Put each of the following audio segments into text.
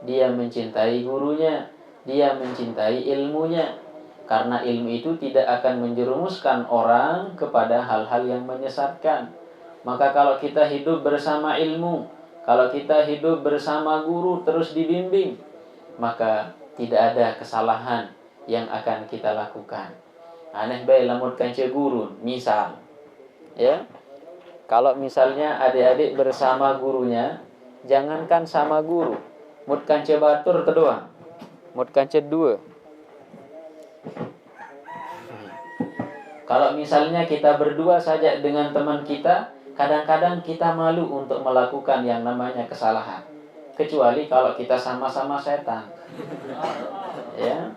dia mencintai gurunya, dia mencintai ilmunya. Karena ilmu itu tidak akan menjerumuskan orang kepada hal-hal yang menyesatkan. Maka kalau kita hidup bersama ilmu, kalau kita hidup bersama guru terus dibimbing, maka tidak ada kesalahan yang akan kita lakukan. Aneh bae lamun kance guru, misal ya. Kalau misalnya adik-adik bersama gurunya, jangankan sama guru, mut kance batur teu doang. Mut kance dua. Kalau misalnya kita berdua saja dengan teman kita, kadang-kadang kita malu untuk melakukan yang namanya kesalahan. Kecuali kalau kita sama-sama setan. Ya.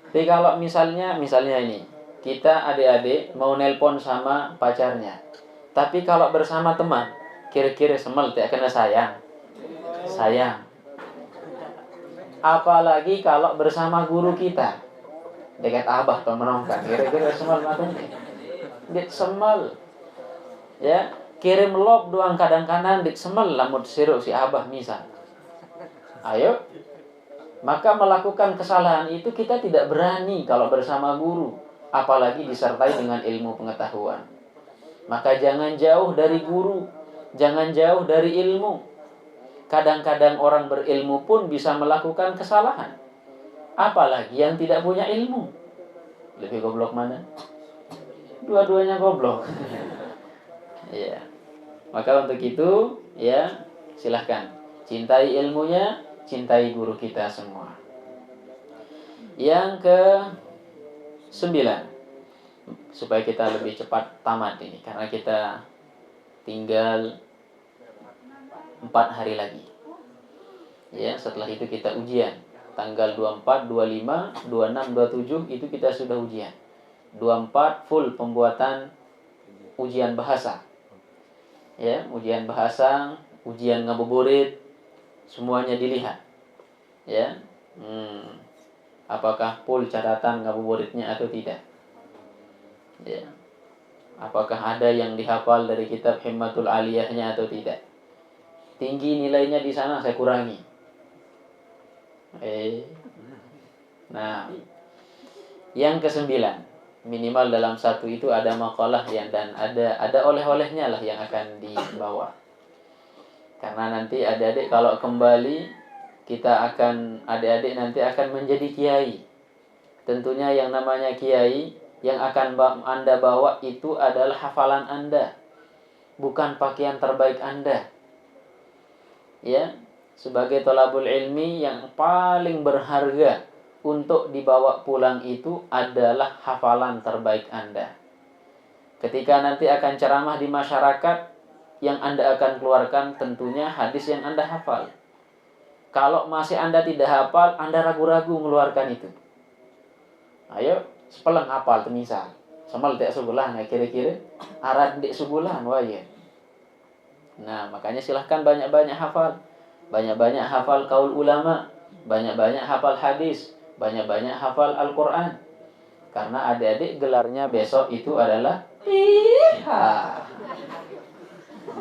Tapi kalau misalnya ini, kita adik-adik mau nelpon sama pacarnya. Tapi kalau bersama teman, kira-kira semel tidak kena sayang. Sayang. Apalagi kalau bersama guru kita. Dekat abah atau menongkan, kira-kira semel matanya. Dik semel. Ya, kirim log doang kadang-kadang dik semel lamun siru si abah misal. Ayo. Maka melakukan kesalahan itu kita tidak berani kalau bersama guru, apalagi disertai dengan ilmu pengetahuan. Maka jangan jauh dari guru, jangan jauh dari ilmu. Kadang-kadang orang berilmu pun bisa melakukan kesalahan, apalagi yang tidak punya ilmu. Lebih goblok mana? Dua-duanya goblok. Ya. Maka untuk itu, ya, silahkan cintai ilmunya, cintai guru kita semua. Yang ke-9, supaya kita lebih cepat tamat ini, karena kita tinggal 4 hari lagi. Ya, setelah itu kita ujian. Tanggal 24, 25, 26, 27 itu kita sudah ujian. 24 full pembuatan ujian bahasa. Ya, ujian bahasa, ujian ngabuburit, semuanya dilihat. Ya. Apakah full catatan ngabuburitnya atau tidak? Ya. Apakah ada yang dihafal dari kitab Himmatul Aliyahnya atau tidak? Tinggi nilainya di sana saya kurangi. Nah, yang ke-9, minimal dalam satu itu ada makalah yang dan ada oleh-olehnya lah yang akan dibawa. Karena nanti adik-adik kalau kembali adik-adik nanti akan menjadi kiai. Tentunya yang namanya kiai yang akan Anda bawa itu adalah hafalan Anda, bukan pakaian terbaik Anda. Ya, sebagai thalabul ilmi yang paling berharga untuk dibawa pulang itu adalah hafalan terbaik Anda. Ketika nanti akan ceramah di masyarakat, yang Anda akan keluarkan tentunya hadis yang Anda hafal. Kalau masih Anda tidak hafal, Anda ragu-ragu mengeluarkan itu. Ayo, sepeleng hafal misal. Semal tidak sebulan, ya kira-kira arad dik sebulan, wah ya. Nah, makanya silahkan banyak-banyak hafal. Banyak-banyak hafal kaul ulama, banyak-banyak hafal hadis, banyak-banyak hafal Al-Quran. Karena adik-adik gelarnya besok itu adalah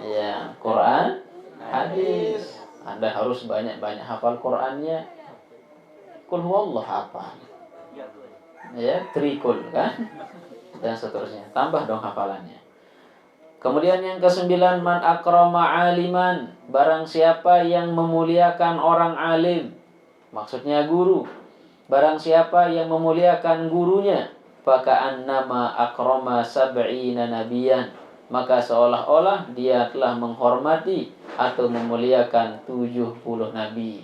ya, Quran, hadis. Anda harus banyak-banyak hafal Qurannya. Qul huwallahu hafal. Ya, trikul kan? Dan seterusnya. Tambah dong hafalannya. Kemudian yang ke-9, man akrama aliman, barang siapa yang memuliakan orang alim, maksudnya guru. Barang siapa yang memuliakan gurunya, faka'annama akrama sab'ina nabiyan, maka seolah-olah dia telah menghormati atau memuliakan 70 nabi.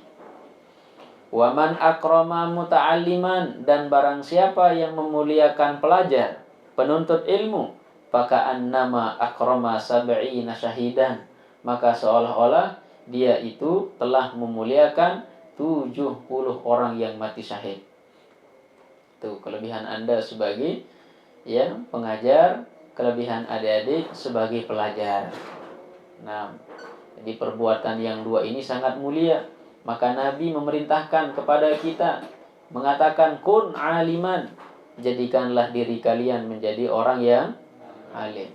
Wa man akrama muta'alliman, dan barang siapa yang memuliakan pelajar, penuntut ilmu, faka'annama akrama sab'ina syahidan, maka seolah-olah dia itu telah memuliakan 70 orang yang mati syahid. Itu kelebihan Anda sebagai pengajar, kelebihan adik-adik sebagai pelajar. Nah, jadi perbuatan yang dua ini sangat mulia. Maka Nabi memerintahkan kepada kita, mengatakan kun aliman, jadikanlah diri kalian menjadi orang yang alim.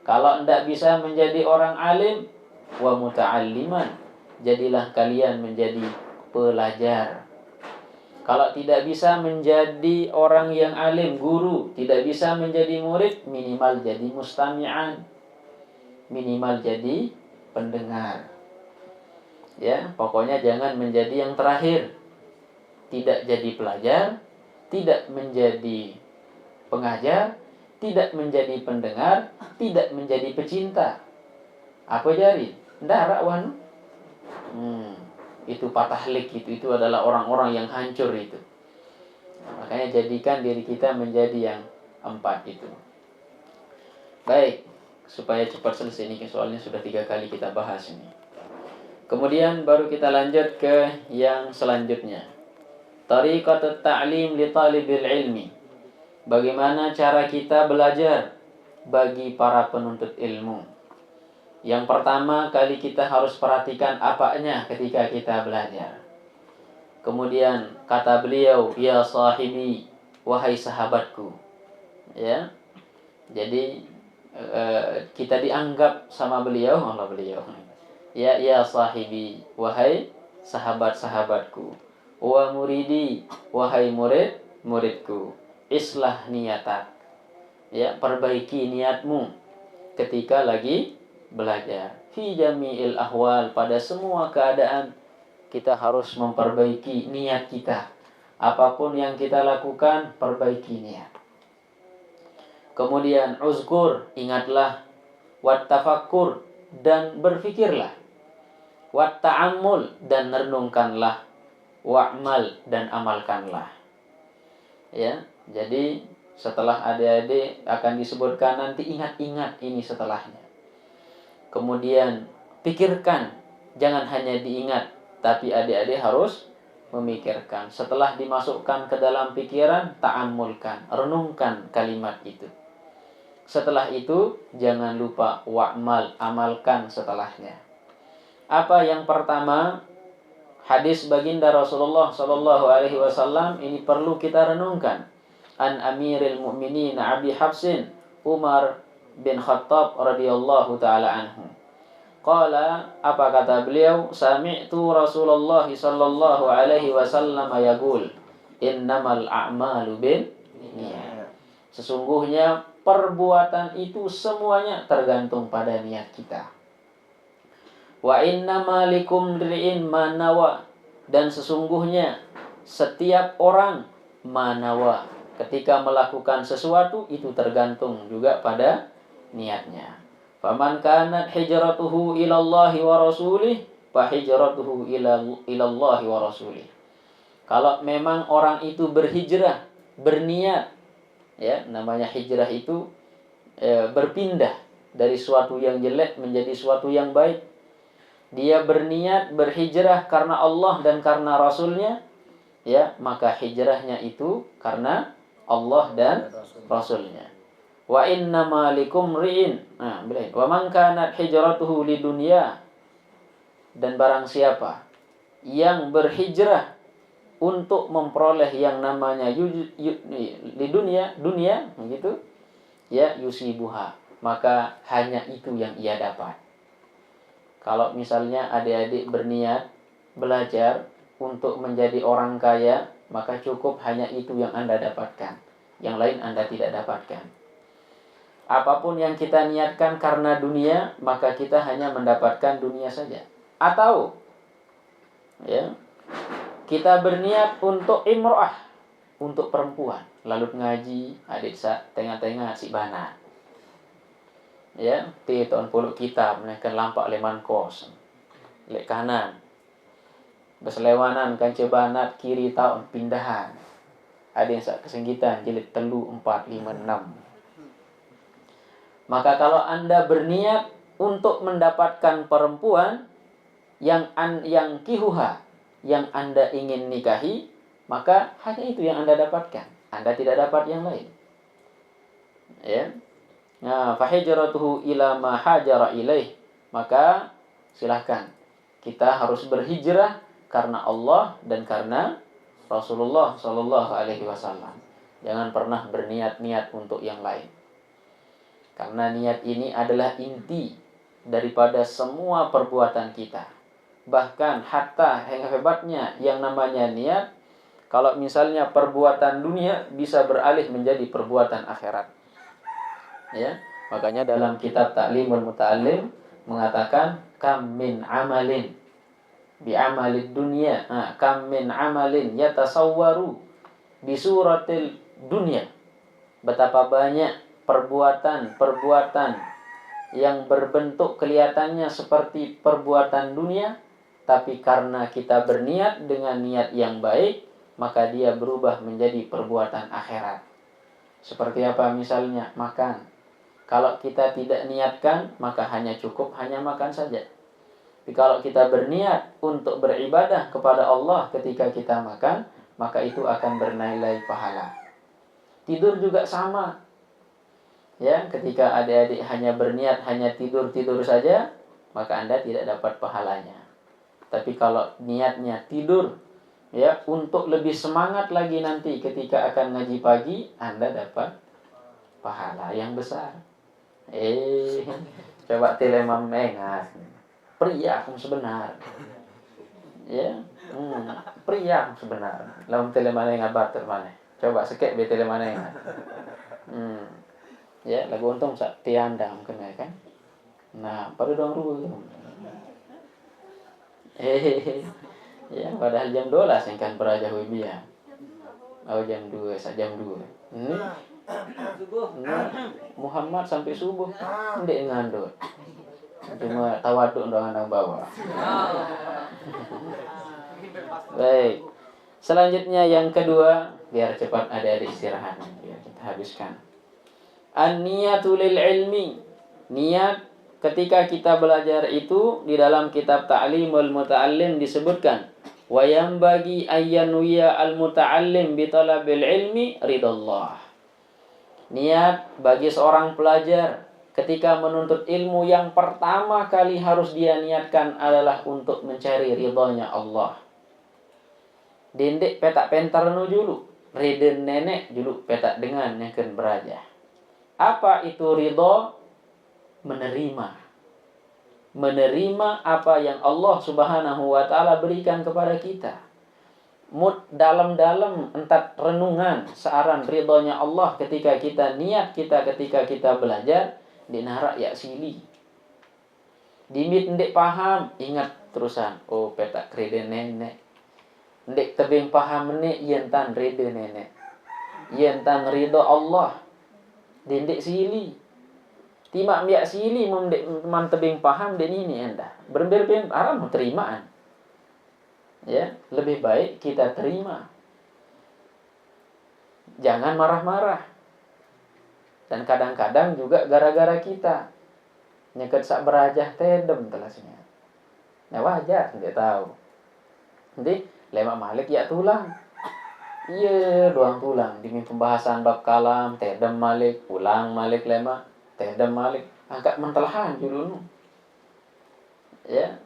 Kalau tidak bisa menjadi orang alim, wa muta'alliman, jadilah kalian menjadi pelajar. Kalau tidak bisa menjadi orang yang alim, guru, tidak bisa menjadi murid, minimal jadi mustami'an, minimal jadi pendengar. Ya, pokoknya jangan menjadi yang terakhir. Tidak jadi pelajar, tidak menjadi pengajar, tidak menjadi pendengar, tidak menjadi pecinta. Apa jadi? Ndarak wan. Itu patah lik, itu adalah orang-orang yang hancur itu. Makanya jadikan diri kita menjadi yang 4 itu. Baik, supaya cepat selesai ini, soalnya sudah 3 kali kita bahas ini. Kemudian baru kita lanjut ke yang selanjutnya. Tariqatut ta'lim li talibil ilmi. Bagaimana cara kita belajar bagi para penuntut ilmu. Yang pertama kali kita harus perhatikan apanya ketika kita belajar. Kemudian kata beliau, ya sahibi, wahai sahabatku. Ya. Jadi kita dianggap sama beliau, Allah beliau. Ya sahibi, wahai sahabat-sahabatku. Wa muridi, wahai murid-muridku. Islah niatak. Ya, perbaiki niatmu ketika lagi belajar. Fi jami'il ahwal, pada semua keadaan kita harus memperbaiki niat kita. Apapun yang kita lakukan, perbaiki niat. Kemudian uzkur, ingatlah. Wat tafakkur, dan berfikirlah. Wat ta'ammul, dan renungkanlah. Wa'mal, dan amalkanlah. Ya, jadi setelah adik-adik akan disebutkan nanti, ingat-ingat ini setelahnya. Kemudian pikirkan, jangan hanya diingat, tapi adik-adik harus memikirkan. Setelah dimasukkan ke dalam pikiran, ta'ammulkan, renungkan kalimat itu. Setelah itu jangan lupa wa'mal, amalkan setelahnya. Apa yang pertama? Hadis baginda Rasulullah sallallahu alaihi wasallam ini perlu kita renungkan. An Amiril Mu'minin Abi Hafsin Umar bin Khattab radhiyallahu taala anhu. Qala, apa kata beliau? Sami'tu Rasulullah sallallahu alaihi wasallam yaqul, innamal a'malu binniyat. Sesungguhnya perbuatan itu semuanya tergantung pada niat kita. Wa innama likum ri'in manawa, dan sesungguhnya setiap orang manawa, ketika melakukan sesuatu itu tergantung juga pada niatnya. Faman kanat hijratuhu ilallahi wa rasulih, fa hijratuhu ilallahi wa rasulih. Kalau memang orang itu berhijrah, berniat, ya, namanya hijrah itu berpindah dari suatu yang jelek menjadi suatu yang baik. Dia berniat berhijrah karena Allah dan karena Rasulnya, ya, maka hijrahnya itu karena Allah dan Rasulnya. Wa innama likum ri'in, wa man kanat hijratuhu lidunya, dan barang siapa yang berhijrah untuk memperoleh yang namanya dunia, begitu, ya, yusibuha, maka hanya itu yang ia dapat. Kalau misalnya adik-adik berniat belajar untuk menjadi orang kaya, maka cukup hanya itu yang Anda dapatkan. Yang lain Anda tidak dapatkan. Apapun yang kita niatkan karena dunia, maka kita hanya mendapatkan dunia saja. Atau, ya, kita berniat untuk imro'ah, untuk perempuan, lalu ngaji, adik tengah-tengah si bana. Ya, tahun puluk kita menaikkan lampak leman kos, lek kanan, beslewanan kan cebanat kiri tahun pindahan. Ada yang sak kesenggitan jilid 3, 4, 5, 6. Maka kalau Anda berniat untuk mendapatkan perempuan yang kihuha, yang Anda ingin nikahi, maka hanya itu yang Anda dapatkan. Anda tidak dapat yang lain. Ya. Nah, fahijratuhu ila ma hajara ilaih, maka silahkan kita harus berhijrah karena Allah dan karena Rasulullah sallallahu alaihi wasallam. Jangan pernah berniat-niat untuk yang lain. Karena niat ini adalah inti daripada semua perbuatan kita. Bahkan hatta yang hebatnya yang namanya niat, kalau misalnya perbuatan dunia bisa beralih menjadi perbuatan akhirat. Ya, makanya dalam kitab Ta'limul Muta'allim mengatakan kam min amalin bi amalid dunya, kam min amalin yatasawwaru bi suratil dunya. Betapa banyak perbuatan-perbuatan yang berbentuk kelihatannya seperti perbuatan dunia, tapi karena kita berniat dengan niat yang baik, maka dia berubah menjadi perbuatan akhirat. Seperti apa misalnya? Makan. Kalau kita tidak niatkan, maka hanya cukup hanya makan saja. Tapi kalau kita berniat untuk beribadah kepada Allah ketika kita makan, maka itu akan bernilai pahala. Tidur juga sama. Ya, ketika adik-adik hanya berniat hanya tidur-tidur saja, maka Anda tidak dapat pahalanya. Tapi kalau niatnya tidur, ya, untuk lebih semangat lagi nanti ketika akan ngaji pagi, Anda dapat pahala yang besar. Coba telemam mengas. Pria sebenar. Ya, pria sebenar. Lawan telemane ngabatur mana? Coba sekek be telemane. Ya, lagu untung sak tiandang kena kan. Nah, pada dong dulu. Ya, padahal jam 12 yang kan beraja Wibia. Oh, jam 2, jam 2. Muhammad sampai subuh. Ndek ngandut. Cuma tawaduk doang nang bawah. Baik. Selanjutnya yang kedua, biar cepat adik-adik istirahat, biar kita habiskan. An-niyatu lil ilmi. Niat ketika kita belajar itu di dalam kitab Ta'limul Muta'allim disebutkan wa yanbaghi ayyanwiya al-muta'allim bi talabil ilmi ridallah. Niat bagi seorang pelajar ketika menuntut ilmu yang pertama kali harus dia niatkan adalah untuk mencari ridhonya Allah. Dendek petak pentar nu julu, riden nenek julu petak dengan yang ken beraja. Apa itu ridho? Menerima apa yang Allah Subhanahu wa taala berikan kepada kita. Dalam-dalam entat renungan searan ridhonya Allah ketika kita niat ketika kita belajar di narak ya sili. Dimit ndek paham, ingat terusan. Oh, petak reden nenek. Ndek tebing paham nek yen tan reden nenek. Yen tan ridho Allah. Dendek sili. Timak miak sili man tebing paham den ini anda. Berber-ber aram terimaan. Ya, lebih baik kita terima. Jangan marah-marah. Dan kadang-kadang juga gara-gara kita nyeket sak berajah tedem telasnya. Nah, wajar dia tahu. Nanti lemak malik ya tulang. Iya, doang tulang. Demi pembahasan bab kalam, tedem malik, ulang malik lemak, tedem malik. Angkat mentelahan dulu. Ya,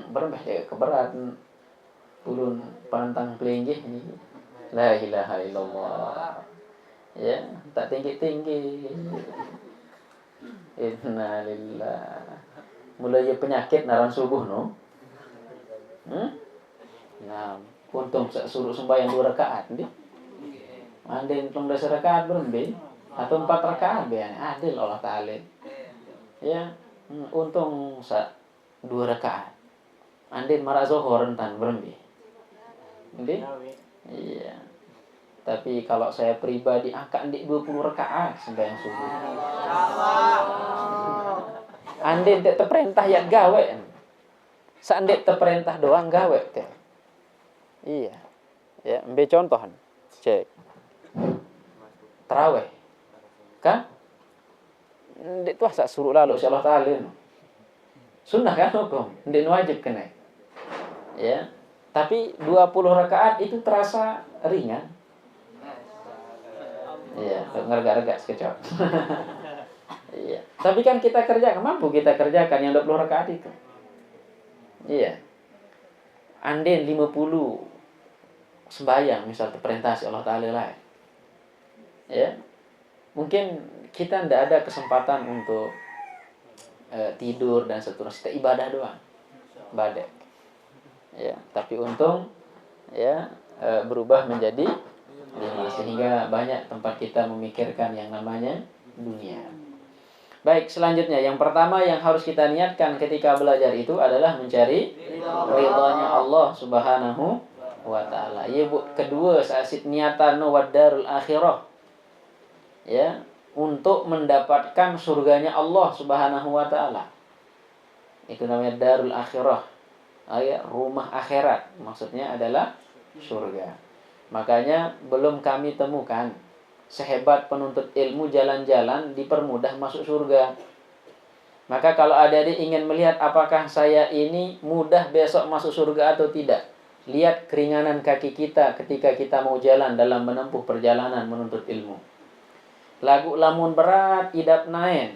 berembah ya keberat. Ulun pantang pelinggih ini. La ilaha illallah. Ya, tak tinggi-tinggi. Innalillah. Mulai penyakit naran subuh no. Nah, untung suruh sembahyang 2 rakaat ndi. Andin 13 rakaat berembe atau 4 rakaat biar adil Allah taala. Ya, untung 2 rakaat. Andin marah zuhur entan berembe. Ndi? Iya. Tapi kalau saya pribadi angka ndik 20 rakaat sembahyang subuh. Andin tak terperintah ya gawe. Sandek terperintah doang gawe teh. Iya. Ya, ambil contohan. Cek. Tarawih. Kan? Ndik tuh sak suruh lalu si Allah Ta'ala. Sunnah kan hukum? Ndik wajib kena. Ya. Tapi 20 rakaat itu terasa ringan. Iya, ngergak-ngergak sekejap. Iya. Tapi kan kita kerjakan, mampu kita kerjakan yang 20 rakaat itu. Iya. Andin 50 sembahyang misal perintah si Allah Ta'ala lah. Ya. Mungkin kita tidak ada kesempatan untuk tidur dan seterusnya. Ibadah doang. Ibadah. Ya, tapi untung ya berubah menjadi 5 sehingga banyak tempat kita memikirkan yang namanya dunia. Baik, selanjutnya yang pertama yang harus kita niatkan ketika belajar itu adalah mencari ridhanya Allah Subhanahu wa taala. Ya, Bu. Kedua, sasit niatan wad darul akhirah. Ya, untuk mendapatkan surganya Allah Subhanahu wa taala. Itu namanya darul akhirah. Ya, rumah akhirat. Maksudnya adalah surga. Makanya belum kami temukan sehebat penuntut ilmu jalan-jalan dipermudah masuk surga. Maka kalau adik-adik ingin melihat apakah saya ini mudah besok masuk surga atau tidak, lihat keringanan kaki kita ketika kita mau jalan dalam menempuh perjalanan menuntut ilmu. Lagu lamun berat, idap naen.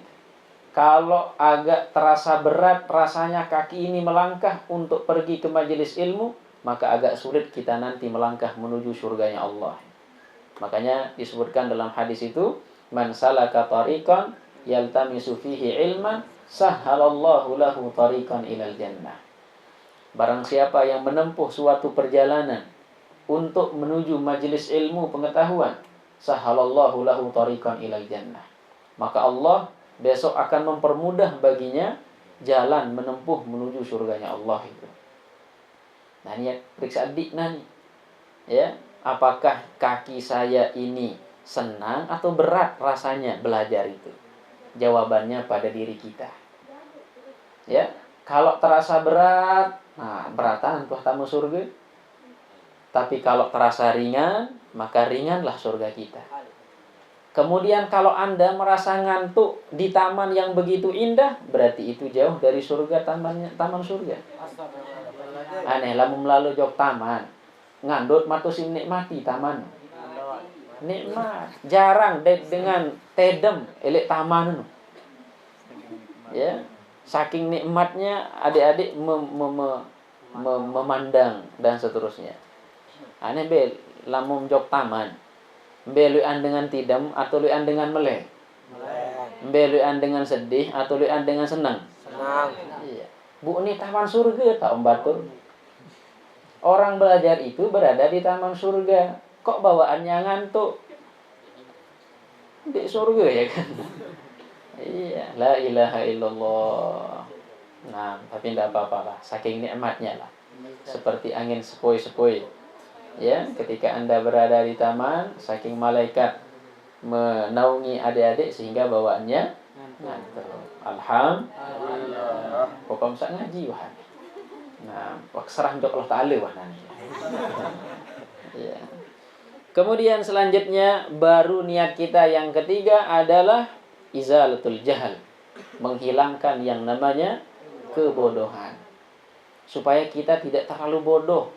Kalau agak terasa berat rasanya kaki ini melangkah untuk pergi ke majelis ilmu, maka agak sulit kita nanti melangkah menuju surganya Allah. Makanya disebutkan dalam hadis itu, man salaka tariqan yaltamisu fihi ilman sahhalallahu lahu tariqan ilal jannah. Barang siapa yang menempuh suatu perjalanan untuk menuju majelis ilmu pengetahuan, sahhalallahu lahu tariqan ilal jannah. Maka Allah besok akan mempermudah baginya jalan menempuh menuju surganya Allah itu. Nah, ini periksa adik nih. Ya, apakah kaki saya ini senang atau berat rasanya belajar itu? Jawabannya pada diri kita. Ya, kalau terasa berat, nah beratan tuh tamu surga. Tapi kalau terasa ringan, maka ringanlah surga kita. Kemudian kalau Anda merasa ngantuk di taman yang begitu indah, berarti itu jauh dari surga, taman surga. Aneh lamun melalui jok taman. Ngandut matusin nikmati taman. Nikmat. Jarang dengan tedem elek taman. Ya. Saking nikmatnya adik-adik memandang dan seterusnya. Aneh bel lamun jok taman. Beluan dengan tidam atau luan dengan melek? Beluan dengan sedih atau luan dengan senang? Senang. Iya. Bu, ini taman surga tak Batur. Orang belajar itu berada di taman surga. Kok bawaannya ngantuk? Di surga ya kan? Iya, la ilaha illallah. Nah, tapi tidak apa-apa lah. Saking nikmatnya lah. Seperti angin sepoi-sepoi. Ya, ketika Anda berada di taman, saking malaikat menaungi adik-adik sehingga bawaannya ngantuk. Alhamdulillah. Pokoknya bisa ngaji wah. Nah, serah untuk Allah Ta'ala wah nanti. Ya. Kemudian selanjutnya baru niat kita yang ketiga adalah izalatul jahal, menghilangkan yang namanya kebodohan. Supaya kita tidak terlalu bodoh.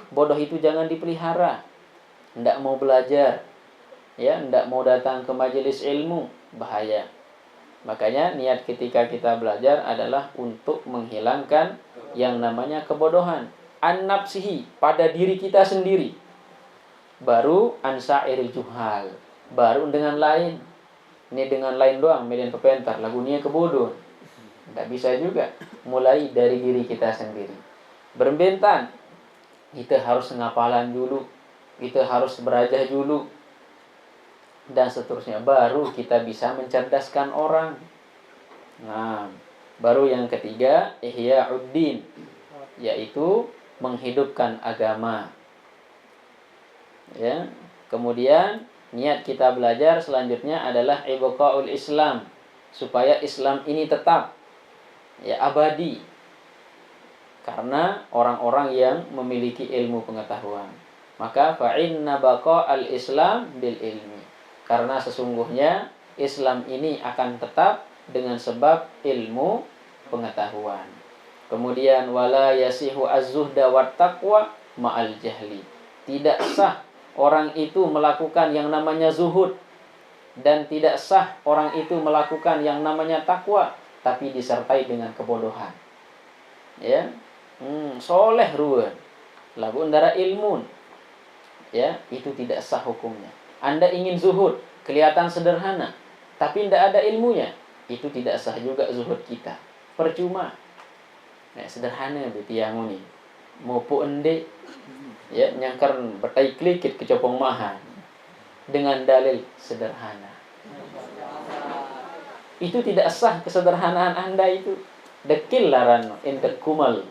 Bodoh itu jangan dipelihara. Tidak mau belajar, ya, tidak mau datang ke majelis ilmu, bahaya. Makanya niat ketika kita belajar adalah untuk menghilangkan yang namanya kebodohan. An-nafsihi, pada diri kita sendiri. Baru an-sa'iril juhal, baru dengan lain. Ini dengan lain doang, median kepentar, lagunya kebodohan. Tidak bisa juga. Mulai dari diri kita sendiri. Berbentan, kita harus ngapalan dulu, kita harus berajah dulu, dan seterusnya. Baru kita bisa mencerdaskan orang. Nah, baru yang ketiga, ihya'uddin, yaitu menghidupkan agama. Ya. Kemudian niat kita belajar selanjutnya adalah ibqaul Islam, supaya Islam ini tetap ya abadi. Karena orang-orang yang memiliki ilmu pengetahuan. Maka fa'inna baqa'al Islam bil ilmi. Karena sesungguhnya Islam ini akan tetap dengan sebab ilmu pengetahuan. Kemudian wala yasihu az-zuhda wat taqwa ma'al jahli. Tidak sah orang itu melakukan yang namanya zuhud, dan tidak sah orang itu melakukan yang namanya takwa tapi disertai dengan kebodohan. Ya. Soleh ruan lagu ndara ilmun, ya, itu tidak sah hukumnya. Anda ingin zuhud, kelihatan sederhana tapi tidak ada ilmunya, itu tidak sah juga zuhud kita, percuma. Nah, sederhana betiangu nih, mupu ende, ya nyangkar betai klikit kecopong mahan dengan dalil sederhana. Itu tidak sah kesederhanaan Anda itu. Dekil laran intek kumal.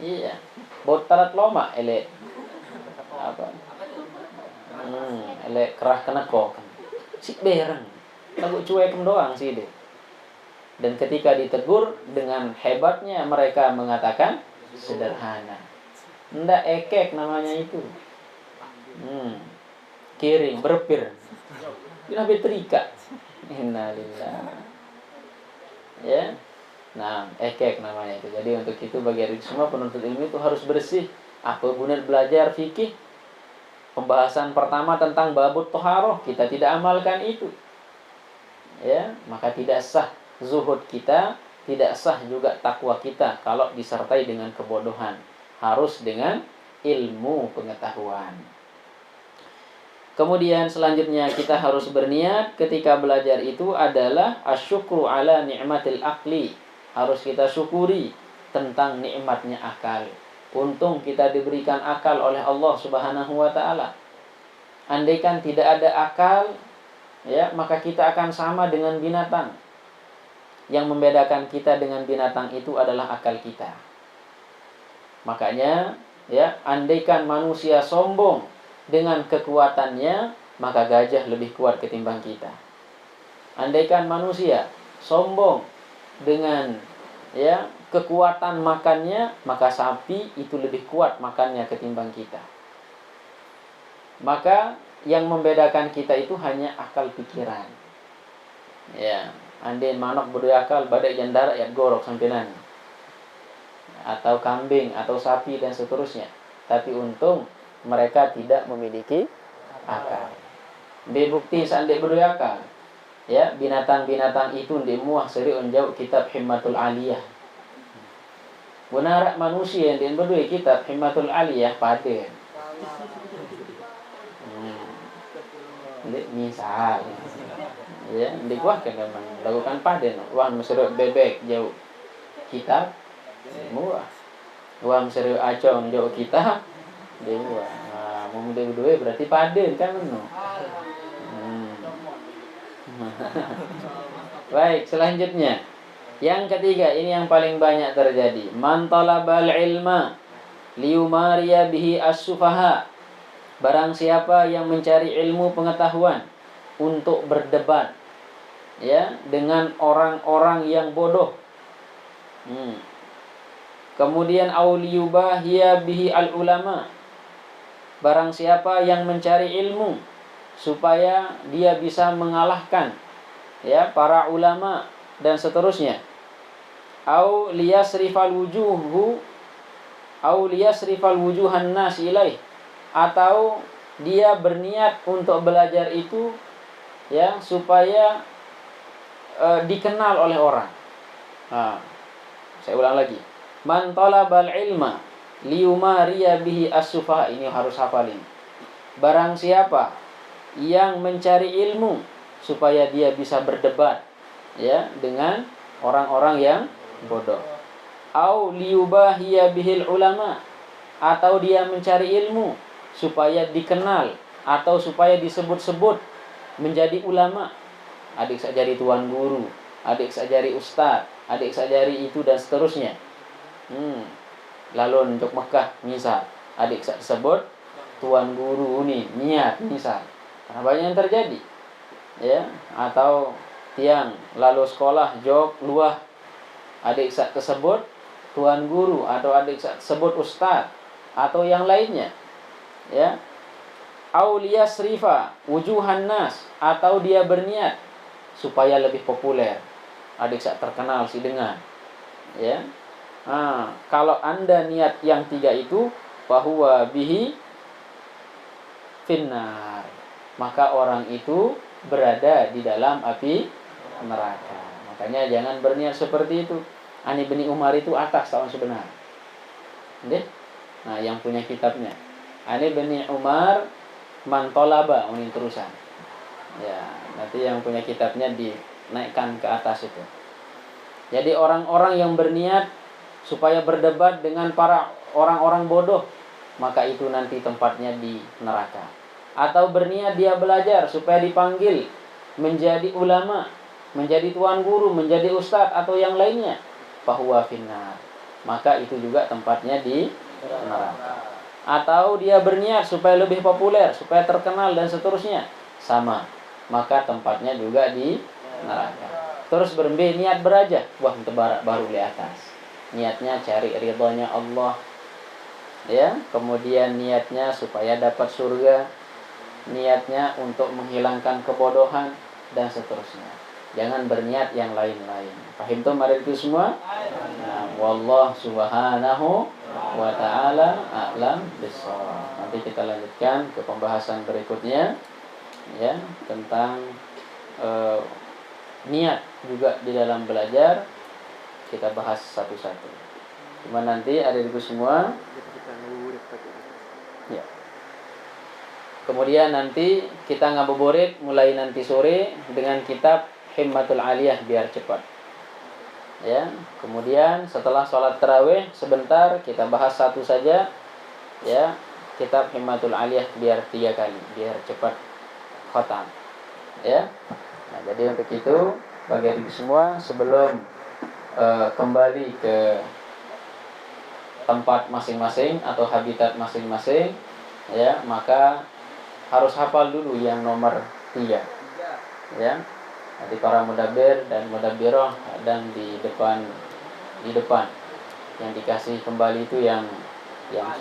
Iya. Botalat loma ele apa? Ele kerah kena kok. Si bereng. Lagu cuekem doang sih deh. Dan ketika ditegur dengan hebatnya mereka mengatakan sederhana. Ndak ekek namanya itu. Kiring, berpir. Bila betrika. Innalillah. Ya. Nah, ekek namanya itu. Jadi untuk itu bagi semua penuntut ilmu itu harus bersih. Apa guna belajar fikih? Pembahasan pertama tentang babut toharoh, kita tidak amalkan itu. Ya, maka tidak sah zuhud kita, tidak sah juga takwa kita kalau disertai dengan kebodohan. Harus dengan ilmu pengetahuan. Kemudian selanjutnya kita harus berniat ketika belajar itu adalah asyukru ala ni'matil aqli. Harus kita syukuri tentang nikmatnya akal. Untung kita diberikan akal oleh Allah Subhanahu wa taala. Andaikan tidak ada akal, ya, maka kita akan sama dengan binatang. Yang membedakan kita dengan binatang itu adalah akal kita. Makanya, ya, andaikan manusia sombong dengan kekuatannya, maka gajah lebih kuat ketimbang kita. Andaikan manusia sombong dengan, ya, kekuatan makannya, maka sapi itu lebih kuat makannya ketimbang kita. Maka yang membedakan kita itu hanya akal pikiran. Ya, andai manok berdua akal, badai jandara ya gorok sampinan. Atau kambing atau sapi dan seterusnya. Tapi untung mereka tidak memiliki akal. Bukti seandainya berdua akal. Ya, binatang-binatang itu dimuah seri onjau kitab Himmatul Aliyah. Benar manusia yang berdua kitab Himmatul Aliyah pada. Misal, ya, dikuahkan memang lakukan paden. Uang mesero bebek jauh kitab muah. Uang mesero acong jauh kitab dewa. Nah, mau berdua berarti paden kan no. Baik, selanjutnya. Yang ketiga, ini yang paling banyak terjadi. Man talabal ilma liyumariya bihi as-sufaha. Barang siapa yang mencari ilmu pengetahuan untuk berdebat, ya, dengan orang-orang yang bodoh. Kemudian auliyubahiya bihi al-ulama. Barang siapa yang mencari ilmu supaya dia bisa mengalahkan, ya, para ulama dan seterusnya. Au liyasrifal wujuhan nas ilaih, atau dia berniat untuk belajar itu, ya, supaya dikenal oleh orang. Nah, saya ulang lagi. Man talabal ilma liyumariya bihi as-sufaha, ini harus hafalin. Barang siapa yang mencari ilmu supaya dia bisa berdebat, ya, dengan orang-orang yang bodoh. Au liyubahiya bihil ulama, atau dia mencari ilmu supaya dikenal atau supaya disebut-sebut menjadi ulama. Adik sajari tuan guru, adik sajari ustaz, adik sajari itu dan seterusnya. Lalu untuk Mekah misal, adik sebut tuan guru ini niat misal. Karena banyak yang terjadi, ya, atau tiang lalu sekolah jog luah, adik tersebut tuan guru atau adik tersebut ustaz atau yang lainnya, ya. Auliya srifa wujuhan nas, atau dia berniat supaya lebih populer, adik terkenal si dengan, ya. Kalau Anda niat yang tiga itu, bahwa bihi finnar, maka orang itu berada di dalam api neraka. Makanya jangan berniat seperti itu. Ani bin Umar itu atas tahun sebenar. Nah, yang punya kitabnya. Ani bin Umar man tolaba, ini terusan. Ya, nanti yang punya kitabnya dinaikkan ke atas itu. Jadi orang-orang yang berniat supaya berdebat dengan para orang-orang bodoh, maka itu nanti tempatnya di neraka. Atau berniat dia belajar supaya dipanggil menjadi ulama, menjadi tuan guru, menjadi ustadz atau yang lainnya, fahuwa finnar, maka itu juga tempatnya di neraka. Atau dia berniat supaya lebih populer, supaya terkenal dan seterusnya, sama, maka tempatnya juga di neraka. Terus niat beraja, wah itu baru di atas. Niatnya cari ridhonya Allah, ya. Kemudian niatnya supaya dapat surga, niatnya untuk menghilangkan kebodohan dan seterusnya. Jangan berniat yang lain-lain. Paham tuh mari itu semua? Nah, wallahu subhanahu wa ta'ala a'lam bishawab. Nanti kita lanjutkan ke pembahasan berikutnya, ya, tentang niat juga di dalam belajar. Kita bahas satu-satu. Cuma nanti ada ibu semua. Ya. Kemudian nanti kita ngabuburit mulai nanti sore dengan kitab Himmatul Aliyah biar cepat. Ya. Kemudian setelah sholat tarawih sebentar kita bahas satu saja. Ya. Kitab Himmatul Aliyah biar 3 kali, biar cepat khatam. Ya. Nah, jadi untuk itu bagi ibu semua sebelum kembali ke tempat masing-masing atau habitat masing-masing, ya, maka harus hafal dulu yang nomor 3, ya. Nanti para mudabbir dan mudabbirah dan di depan yang dikasih kembali itu yang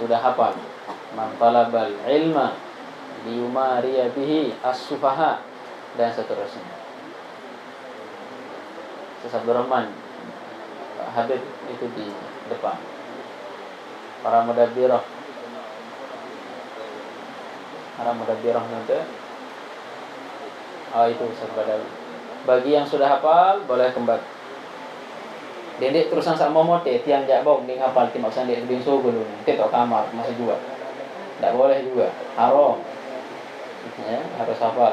sudah hafal. Man talabal ilma liyumariya bihi as-sufaha dan seterusnya. Abdurrahman Habib itu di depan. Para mudabbirah nanti. Itu sebagai bagi yang sudah hafal boleh kembali. Dendek terusan sak momote tiang jabong ning hafal ti maksan dek ding sugo dulu. Nanti tok kamar masih juga. Enggak boleh juga. Haram. Ya, harus hafal.